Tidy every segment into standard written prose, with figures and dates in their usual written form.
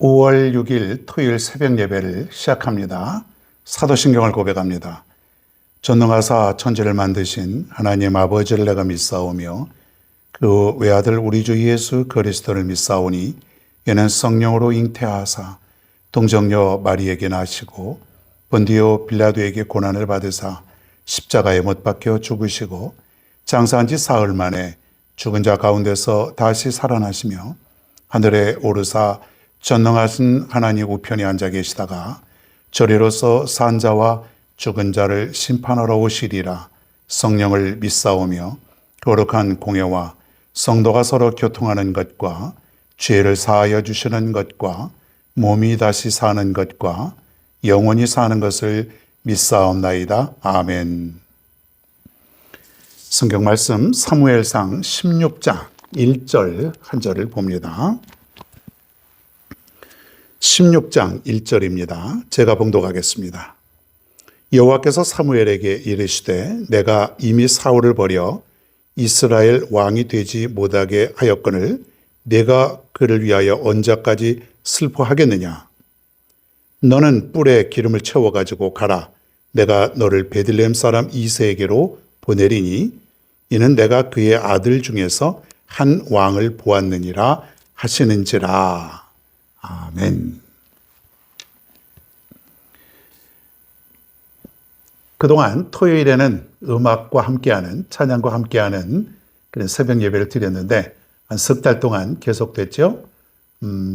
5월 6일 토요일 새벽 예배를 시작합니다. 사도신경을 고백합니다. 전능하사 천지를 만드신 하나님 아버지를 내가 믿사오며 그 외아들 우리 주 예수 그리스도를 믿사오니 이는 성령으로 잉태하사 동정녀 마리에게 나시고 본디오 빌라도에게 고난을 받으사 십자가에 못 박혀 죽으시고 장사한 지 사흘 만에 죽은 자 가운데서 다시 살아나시며 하늘에 오르사 전능하신 하나님 우편에 앉아 계시다가 저리로서 산 자와 죽은 자를 심판하러 오시리라. 성령을 믿사오며 거룩한 공예와 성도가 서로 교통하는 것과 죄를 사하여 주시는 것과 몸이 다시 사는 것과 영원히 사는 것을 믿사옵나이다. 아멘. 성경 말씀 사무엘상 16장 1절 한 절을 봅니다. 16장 1절입니다. 제가 봉독하겠습니다. 여호와께서 사무엘에게 이르시되 내가 이미 사울을 버려 이스라엘 왕이 되지 못하게 하였거늘 내가 그를 위하여 언제까지 슬퍼하겠느냐. 너는 뿔에 기름을 채워가지고 가라. 내가 너를 베들레헴 사람 이새에게로 보내리니 이는 내가 그의 아들 중에서 한 왕을 보았느니라 하시는지라. 아멘. 그동안 토요일에는 음악과 함께하는, 찬양과 함께하는 그런 새벽 예배를 드렸는데 한 석 달 동안 계속됐죠.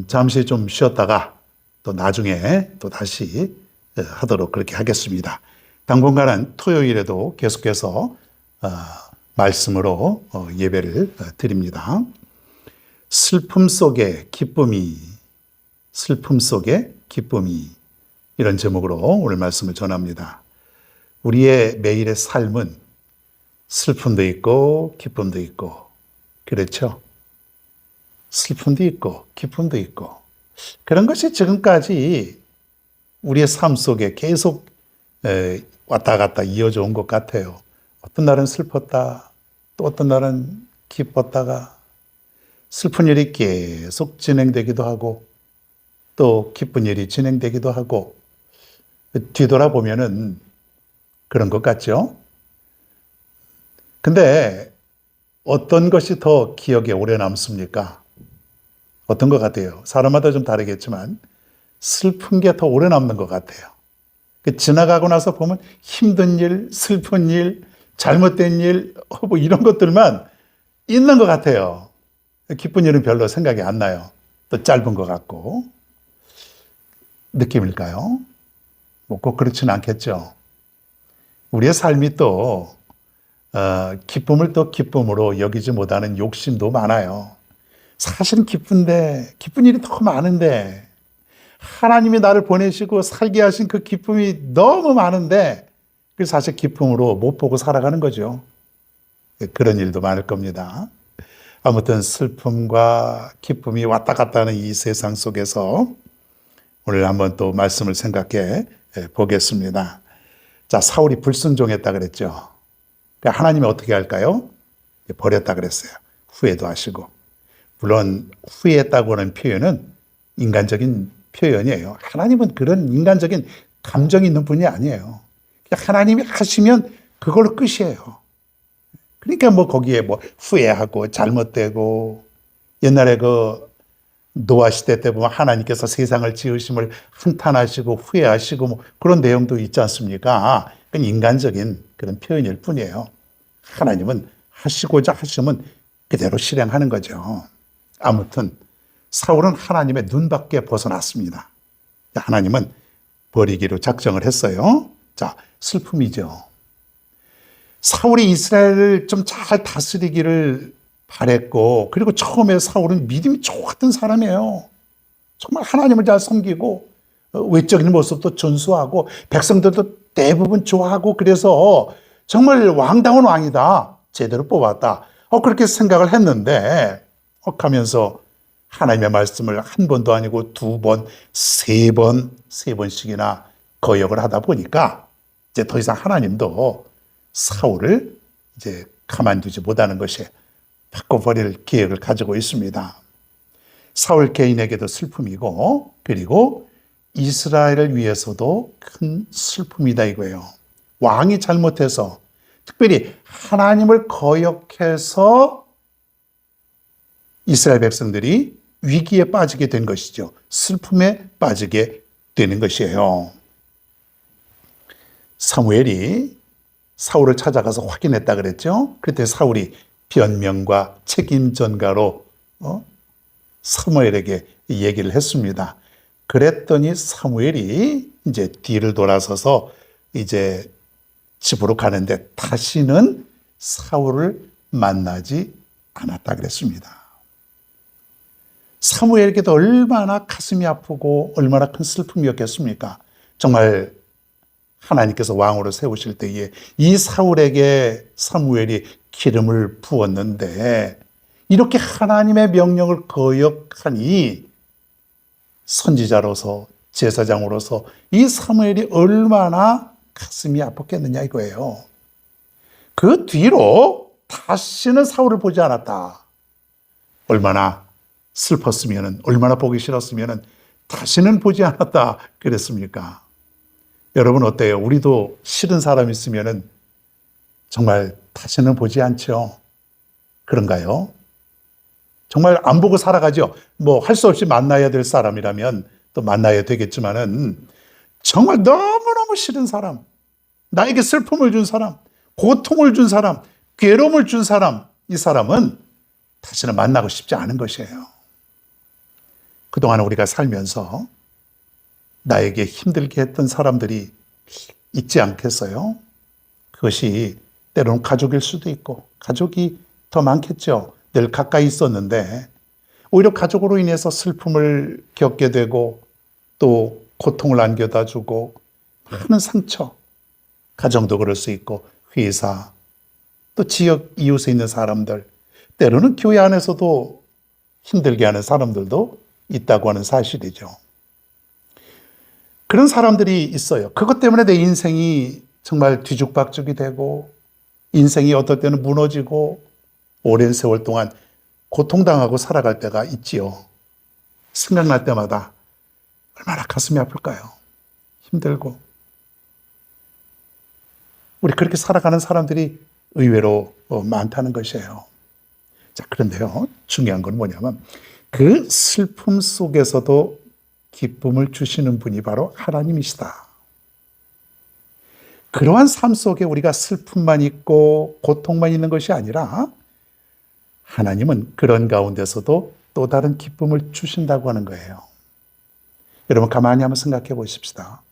잠시 좀 쉬었다가 또 나중에 또 다시 하도록 그렇게 하겠습니다. 당분간은 토요일에도 계속해서 말씀으로 예배를 드립니다. 슬픔 속에 기쁨이, 슬픔 속에 기쁨이, 이런 제목으로 오늘 말씀을 전합니다. 우리의 매일의 삶은 슬픔도 있고 기쁨도 있고 그렇죠? 슬픔도 있고 기쁨도 있고 그런 것이 지금까지 우리의 삶 속에 계속 왔다 갔다 이어져 온 것 같아요. 어떤 날은 슬펐다, 또 어떤 날은 기뻤다가 슬픈 일이 계속 진행되기도 하고 또 기쁜 일이 진행되기도 하고 뒤돌아보면은 그런 것 같죠? 근데 어떤 것이 더 기억에 오래 남습니까? 어떤 것 같아요? 사람마다 좀 다르겠지만 슬픈 게 더 오래 남는 것 같아요. 지나가고 나서 보면 힘든 일, 슬픈 일, 잘못된 일, 뭐 이런 것들만 있는 것 같아요. 기쁜 일은 별로 생각이 안 나요. 또 짧은 것 같고. 느낌일까요? 뭐 꼭 그렇지는 않겠죠. 우리의 삶이 또 기쁨을 또 기쁨으로 여기지 못하는 욕심도 많아요. 사실은 기쁜데, 기쁜 일이 더 많은데 하나님이 나를 보내시고 살게 하신 그 기쁨이 너무 많은데 그 사실 기쁨으로 못 보고 살아가는 거죠. 그런 일도 많을 겁니다. 아무튼 슬픔과 기쁨이 왔다 갔다 하는 이 세상 속에서 오늘 한번 또 말씀을 생각해 보겠습니다. 자, 사울이 불순종했다 그랬죠. 그러니까 하나님이 어떻게 할까요? 버렸다 그랬어요. 후회도 하시고. 물론 후회했다고 하는 표현은 인간적인 표현이에요. 하나님은 그런 인간적인 감정이 있는 분이 아니에요. 하나님이 하시면 그걸로 끝이에요. 그러니까 뭐 거기에 뭐 후회하고 잘못되고 옛날에 그 노아 시대 때 보면 하나님께서 세상을 지으심을 한탄하시고 후회하시고 뭐 그런 내용도 있지 않습니까? 그건 인간적인 그런 표현일 뿐이에요. 하나님은 하시고자 하시면 그대로 실행하는 거죠. 아무튼 사울은 하나님의 눈밖에 벗어났습니다. 하나님은 버리기로 작정을 했어요. 자, 슬픔이죠. 사울이 이스라엘을 좀 잘 다스리기를 바랬고, 그리고 처음에 사울은 믿음이 좋았던 사람이에요. 정말 하나님을 잘 섬기고 외적인 모습도 준수하고 백성들도 대부분 좋아하고 그래서 정말 왕다운 왕이다, 제대로 뽑았다, 그렇게 생각을 했는데 하면서 하나님의 말씀을 한 번도 아니고 두 번, 세 번씩이나 거역을 하다 보니까 이제 더 이상 하나님도 사울을 이제 가만두지 못하는 것이 바꿔버릴 계획을 가지고 있습니다. 사울 개인에게도 슬픔이고, 그리고 이스라엘을 위해서도 큰 슬픔이다 이거예요. 왕이 잘못해서, 특별히 하나님을 거역해서 이스라엘 백성들이 위기에 빠지게 된 것이죠. 슬픔에 빠지게 되는 것이에요. 사무엘이 사울을 찾아가서 확인했다 그랬죠. 그때 사울이 변명과 책임 전가로 사무엘에게 얘기를 했습니다. 그랬더니 사무엘이 이제 뒤를 돌아서서 이제 집으로 가는데 다시는 사울을 만나지 않았다 그랬습니다. 사무엘에게도 얼마나 가슴이 아프고 얼마나 큰 슬픔이었겠습니까? 정말 하나님께서 왕으로 세우실 때에 이 사울에게 사무엘이 기름을 부었는데 이렇게 하나님의 명령을 거역하니 선지자로서 제사장으로서 이 사무엘이 얼마나 가슴이 아팠겠느냐 이거예요. 그 뒤로 다시는 사울을 보지 않았다. 얼마나 슬펐으면, 얼마나 보기 싫었으면 다시는 보지 않았다 그랬습니까? 여러분 어때요? 우리도 싫은 사람 있으면 정말 다시는 보지 않죠? 그런가요? 정말 안 보고 살아가죠. 뭐 할 수 없이 만나야 될 사람이라면 또 만나야 되겠지만은 정말 너무너무 싫은 사람, 나에게 슬픔을 준 사람, 고통을 준 사람, 괴로움을 준 사람, 이 사람은 다시는 만나고 싶지 않은 것이에요. 그동안 우리가 살면서 나에게 힘들게 했던 사람들이 있지 않겠어요? 그것이 때로는 가족일 수도 있고, 가족이 더 많겠죠. 늘 가까이 있었는데 오히려 가족으로 인해서 슬픔을 겪게 되고 또 고통을 안겨다 주고 많은 상처, 가정도 그럴 수 있고 회사, 또 지역 이웃에 있는 사람들, 때로는 교회 안에서도 힘들게 하는 사람들도 있다고 하는 사실이죠. 그런 사람들이 있어요. 그것 때문에 내 인생이 정말 뒤죽박죽이 되고 인생이 어떨 때는 무너지고 오랜 세월 동안 고통당하고 살아갈 때가 있지요. 생각날 때마다 얼마나 가슴이 아플까요? 힘들고. 우리 그렇게 살아가는 사람들이 의외로 많다는 것이에요. 자, 그런데요, 중요한 건 뭐냐면 그 슬픔 속에서도 기쁨을 주시는 분이 바로 하나님이시다. 그러한 삶 속에 우리가 슬픔만 있고 고통만 있는 것이 아니라 하나님은 그런 가운데서도 또 다른 기쁨을 주신다고 하는 거예요. 여러분 가만히 한번 생각해 보십시다.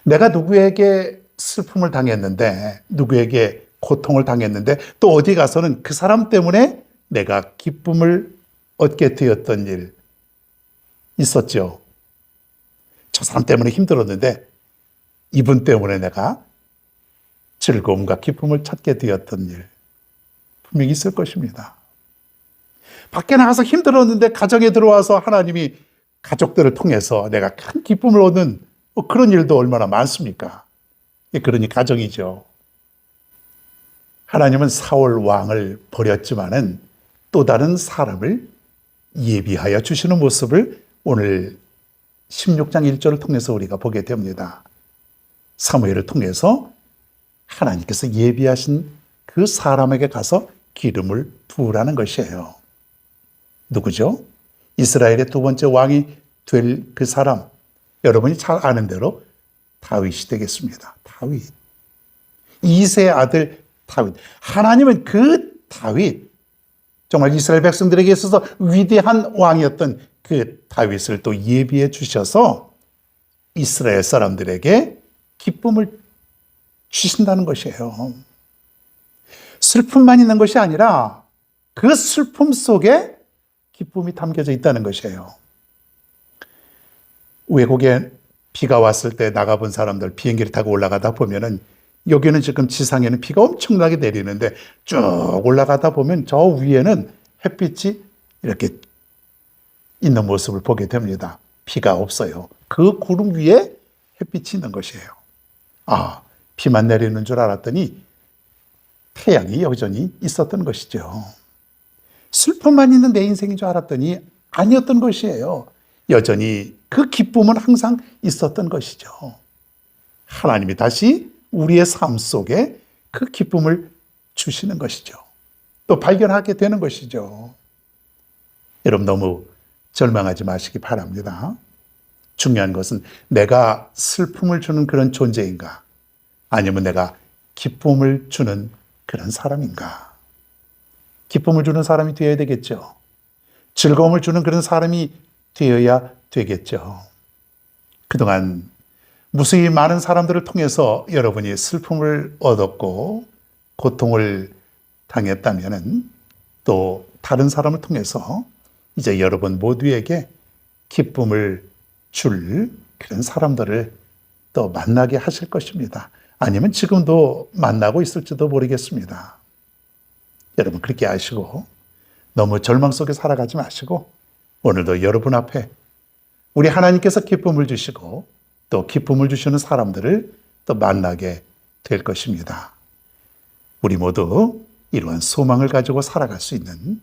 내가 누구에게 슬픔을 당했는데, 누구에게 고통을 당했는데 또 어디 가서는 그 사람 때문에 내가 기쁨을 얻게 되었던 일 있었죠. 저 사람 때문에 힘들었는데 이분 때문에 내가 즐거움과 기쁨을 찾게 되었던 일 분명히 있을 것입니다. 밖에 나가서 힘들었는데 가정에 들어와서 하나님이 가족들을 통해서 내가 큰 기쁨을 얻는 그런 일도 얼마나 많습니까? 그러니 가정이죠. 하나님은 사울 왕을 버렸지만은 또 다른 사람을 예비하여 주시는 모습을 오늘 16장 1절을 통해서 우리가 보게 됩니다. 사무엘을 통해서 하나님께서 예비하신 그 사람에게 가서 기름을 부으라는 것이에요. 누구죠? 이스라엘의 두 번째 왕이 될 그 사람, 여러분이 잘 아는 대로 다윗이 되겠습니다. 다윗. 이새의 아들 다윗. 하나님은 그 다윗, 정말 이스라엘 백성들에게 있어서 위대한 왕이었던 그 다윗을 또 예비해 주셔서 이스라엘 사람들에게 기쁨을 주신다는 것이에요. 슬픔만 있는 것이 아니라 그 슬픔 속에 기쁨이 담겨져 있다는 것이에요. 외국에 비가 왔을 때 나가본 사람들 비행기를 타고 올라가다 보면은 여기는 지금 지상에는 비가 엄청나게 내리는데 쭉 올라가다 보면 저 위에는 햇빛이 이렇게 있는 모습을 보게 됩니다. 비가 없어요. 그 구름 위에 햇빛이 있는 것이에요. 아, 비만 내리는 줄 알았더니 태양이 여전히 있었던 것이죠. 슬픔만 있는 내 인생인 줄 알았더니 아니었던 것이에요. 여전히 그 기쁨은 항상 있었던 것이죠. 하나님이 다시 우리의 삶 속에 그 기쁨을 주시는 것이죠. 또 발견하게 되는 것이죠. 여러분 너무 절망하지 마시기 바랍니다. 중요한 것은 내가 슬픔을 주는 그런 존재인가? 아니면 내가 기쁨을 주는 그런 사람인가? 기쁨을 주는 사람이 되어야 되겠죠. 즐거움을 주는 그런 사람이 되어야 되겠죠. 그동안 무수히 많은 사람들을 통해서 여러분이 슬픔을 얻었고 고통을 당했다면 또 다른 사람을 통해서 이제 여러분 모두에게 기쁨을 줄 그런 사람들을 또 만나게 하실 것입니다. 아니면 지금도 만나고 있을지도 모르겠습니다. 여러분 그렇게 아시고 너무 절망 속에 살아가지 마시고 오늘도 여러분 앞에 우리 하나님께서 기쁨을 주시고 또 기쁨을 주시는 사람들을 또 만나게 될 것입니다. 우리 모두 이러한 소망을 가지고 살아갈 수 있는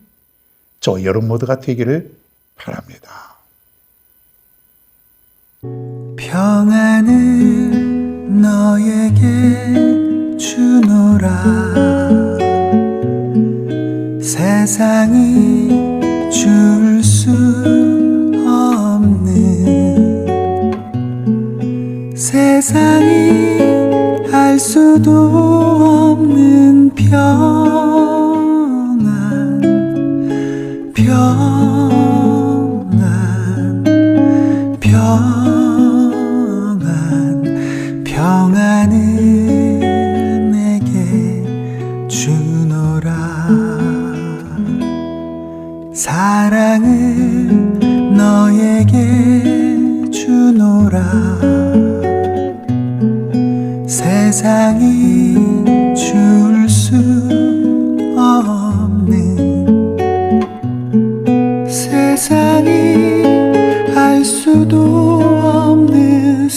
저 여러분 모두가 되기를 바랍니다. 평안을 너에게 주노라. 세상이 줄 수 없는, 세상이 알 수도 없는 평안, 평안을 내게 주노라. 사랑을 너에게 주노라. 세상이 줄 수 없는, 세상이 알 수도 없는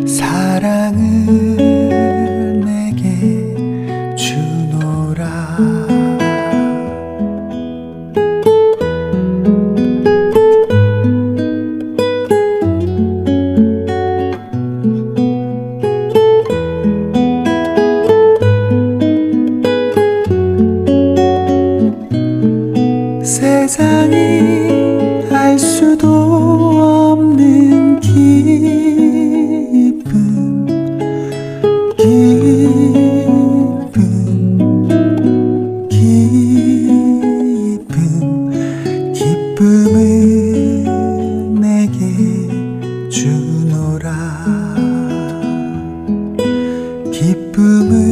사랑을 내게 주노라. 세상이 알 수도 없는 기쁨을 내게 주노라. 기쁨을